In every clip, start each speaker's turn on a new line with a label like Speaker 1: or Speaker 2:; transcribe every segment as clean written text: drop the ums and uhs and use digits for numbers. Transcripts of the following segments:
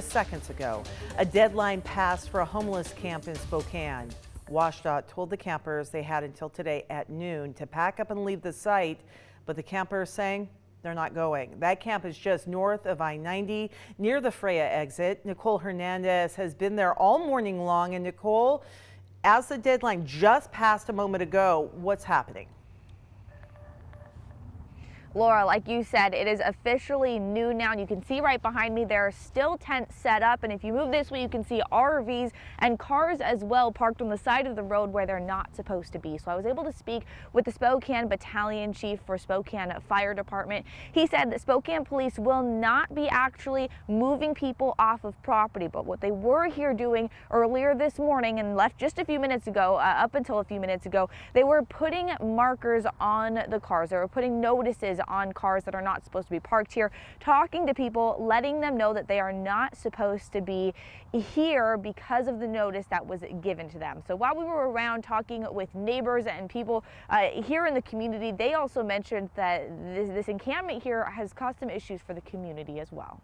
Speaker 1: Seconds ago, a deadline passed for a homeless camp in Spokane. WSDOT told the campers they had until today at noon to pack up and leave the site, but the campers saying they're not going. That camp is just north of I-90 near the Freya exit. Nicole Hernandez has been there all morning long. And Nicole, as the deadline just passed a moment ago, what's happening?
Speaker 2: Laura, like you said, it is officially noon now, and you can see right behind me there are still tents set up, and if you move this way you can see RVs and cars as well parked on the side of the road where they're not supposed to be. So I was able to speak with the Spokane Battalion Chief for Spokane Fire Department. He said that Spokane Police will not be actually moving people off of property, but what they were here doing earlier this morning and left just a few minutes ago, up until a few minutes ago, they were putting markers on the cars. They were putting notices on cars that are not supposed to be parked here, talking to people, letting them know that they are not supposed to be here because of the notice that was given to them. So while we were around talking with neighbors and people here in the community, they also mentioned that this encampment here has caused some issues for the community as well.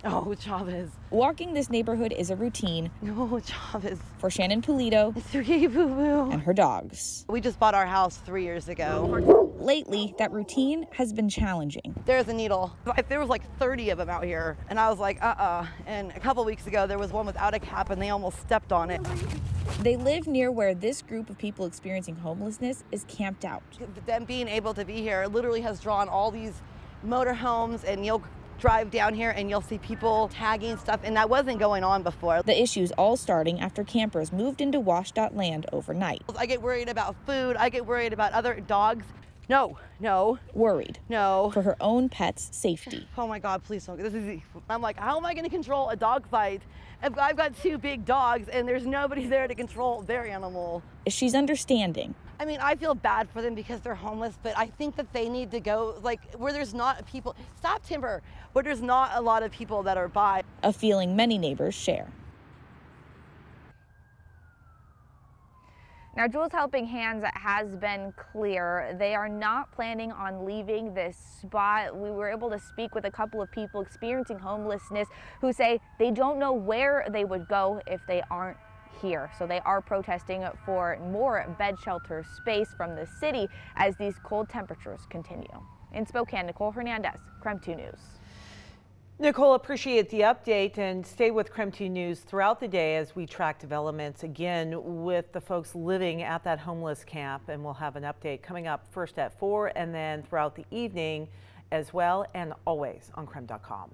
Speaker 1: Oh, Chavez.
Speaker 2: Walking this neighborhood is a routine.
Speaker 1: No, Chavez.
Speaker 2: For Shannon Pulido
Speaker 1: It's okay, boo-boo.
Speaker 2: and her dogs.
Speaker 3: We just bought our house 3 years ago.
Speaker 2: Lately, that routine has been challenging.
Speaker 3: There's a needle. There was like 30 of them out here, and I was like, And a couple weeks ago, there was one without a cap, and they almost stepped on it.
Speaker 2: They live near where this group of people experiencing homelessness is camped out.
Speaker 3: Them being able to be here literally has drawn all these motorhomes, and you'll drive down here and you'll see people tagging stuff, and that wasn't going on before.
Speaker 2: The issues all starting after campers moved into WSDOT land overnight.
Speaker 3: I get worried about food. I get worried about other dogs. No.
Speaker 2: Worried.
Speaker 3: No.
Speaker 2: For her own pet's safety.
Speaker 3: Oh my God, please don't. I'm like, how am I going to control a dog fight if I've got 2 big dogs and there's nobody there to control their animal?
Speaker 2: She's understanding.
Speaker 3: I mean, I feel bad for them because they're homeless, but I think that they need to go, like, where there's not people, stop timber, where there's not a lot of people that are by.
Speaker 2: A feeling many neighbors share. Now, Jules Helping Hands has been clear. They are not planning on leaving this spot. We were able to speak with a couple of people experiencing homelessness who say they don't know where they would go if they aren't here. So they are protesting for more bed shelter space from the city as these cold temperatures continue. In Spokane, Nicole Hernandez, KREM 2 News.
Speaker 1: Nicole, appreciate the update, and stay with KREM 2 News throughout the day as we track developments again with the folks living at that homeless camp. And we'll have an update coming up first at 4 and then throughout the evening as well, and always on KREM.com.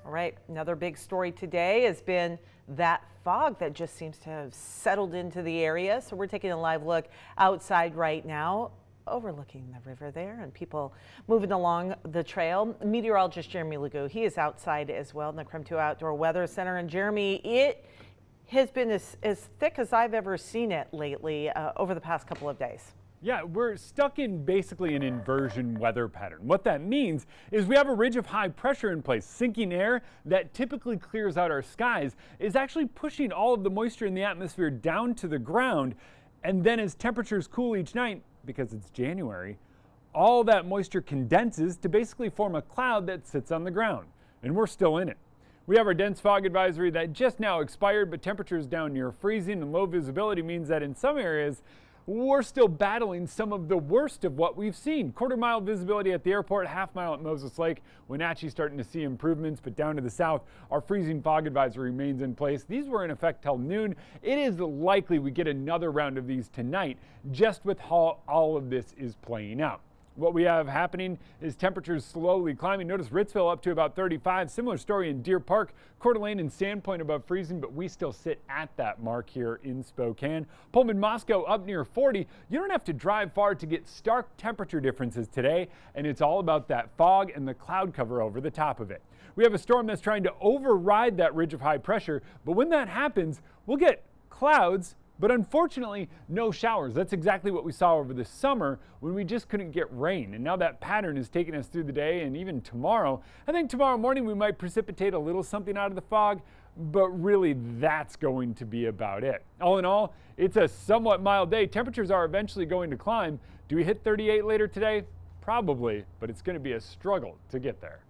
Speaker 1: All right, another big story today has been that fog that just seems to have settled into the area. So we're taking a live look outside right now, overlooking the river there and people moving along the trail. Meteorologist Jeremy Legou, he is outside as well in the KREM 2 Outdoor Weather Center. And Jeremy, it has been as thick as I've ever seen it lately over the past couple of days.
Speaker 4: Yeah, we're stuck in basically an inversion weather pattern. What that means is we have a ridge of high pressure in place. Sinking air that typically clears out our skies is actually pushing all of the moisture in the atmosphere down to the ground. And then as temperatures cool each night, because it's January, all that moisture condenses to basically form a cloud that sits on the ground. And we're still in it. We have our dense fog advisory that just now expired, but temperatures down near freezing and low visibility means that in some areas, we're still battling some of the worst of what we've seen. Quarter-mile visibility at the airport, half-mile at Moses Lake. Wenatchee starting to see improvements, but down to the south, our freezing fog advisory remains in place. These were in effect till noon. It is likely we get another round of these tonight, just with how all of this is playing out. What we have happening is temperatures slowly climbing. Notice Ritzville up to about 35. Similar story in Deer Park, Coeur d'Alene and Sandpoint above freezing, but we still sit at that mark here in Spokane. Pullman Moscow up near 40. You don't have to drive far to get stark temperature differences today, and it's all about that fog and the cloud cover over the top of it. We have a storm that's trying to override that ridge of high pressure, but when that happens, we'll get clouds, but unfortunately, no showers. That's exactly what we saw over the summer when we just couldn't get rain. And now that pattern is taking us through the day and even tomorrow. I think tomorrow morning we might precipitate a little something out of the fog, but really that's going to be about it. All in all, it's a somewhat mild day. Temperatures are eventually going to climb. Do we hit 38 later today? Probably, but it's going to be a struggle to get there.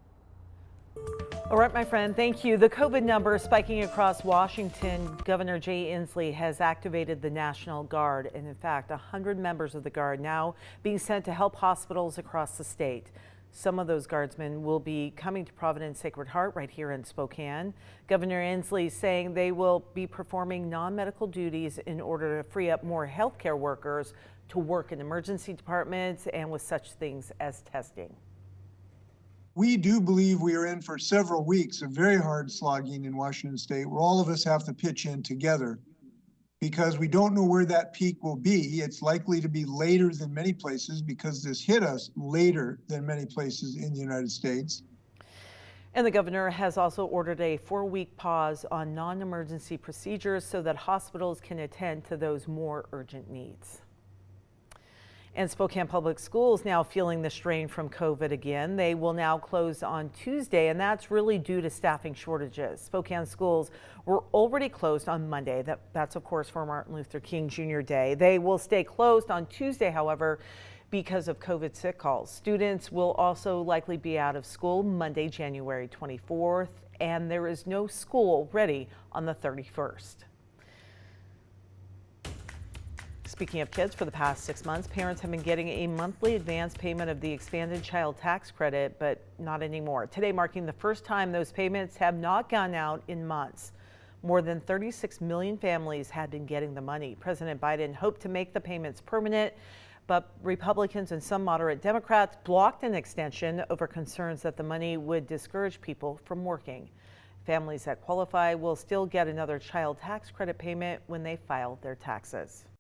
Speaker 1: All right, my friend, thank you. The COVID numbers spiking across Washington. Governor Jay Inslee has activated the National Guard, and in fact, 100 members of the Guard now being sent to help hospitals across the state. Some of those guardsmen will be coming to Providence Sacred Heart right here in Spokane. Governor Inslee saying they will be performing non-medical duties in order to free up more healthcare workers to work in emergency departments and with such things as testing.
Speaker 5: We do believe we are in for several weeks of very hard slogging in Washington State, where all of us have to pitch in together because we don't know where that peak will be. It's likely to be later than many places because this hit us later than many places in the United States.
Speaker 1: And the governor has also ordered a 4-week pause on non-emergency procedures so that hospitals can attend to those more urgent needs. And Spokane Public Schools now feeling the strain from COVID again. They will now close on Tuesday, and that's really due to staffing shortages. Spokane schools were already closed on Monday. That's of course for Martin Luther King Jr. Day. They will stay closed on Tuesday, however, because of COVID sick calls. Students will also likely be out of school Monday, January 24th, and there is no school ready on the 31st. Speaking of kids, for the past 6 months, parents have been getting a monthly advance payment of the expanded child tax credit, but not anymore. Today marking the first time those payments have not gone out in months. More than 36 million families had been getting the money. President Biden hoped to make the payments permanent, but Republicans and some moderate Democrats blocked an extension over concerns that the money would discourage people from working. Families that qualify will still get another child tax credit payment when they file their taxes.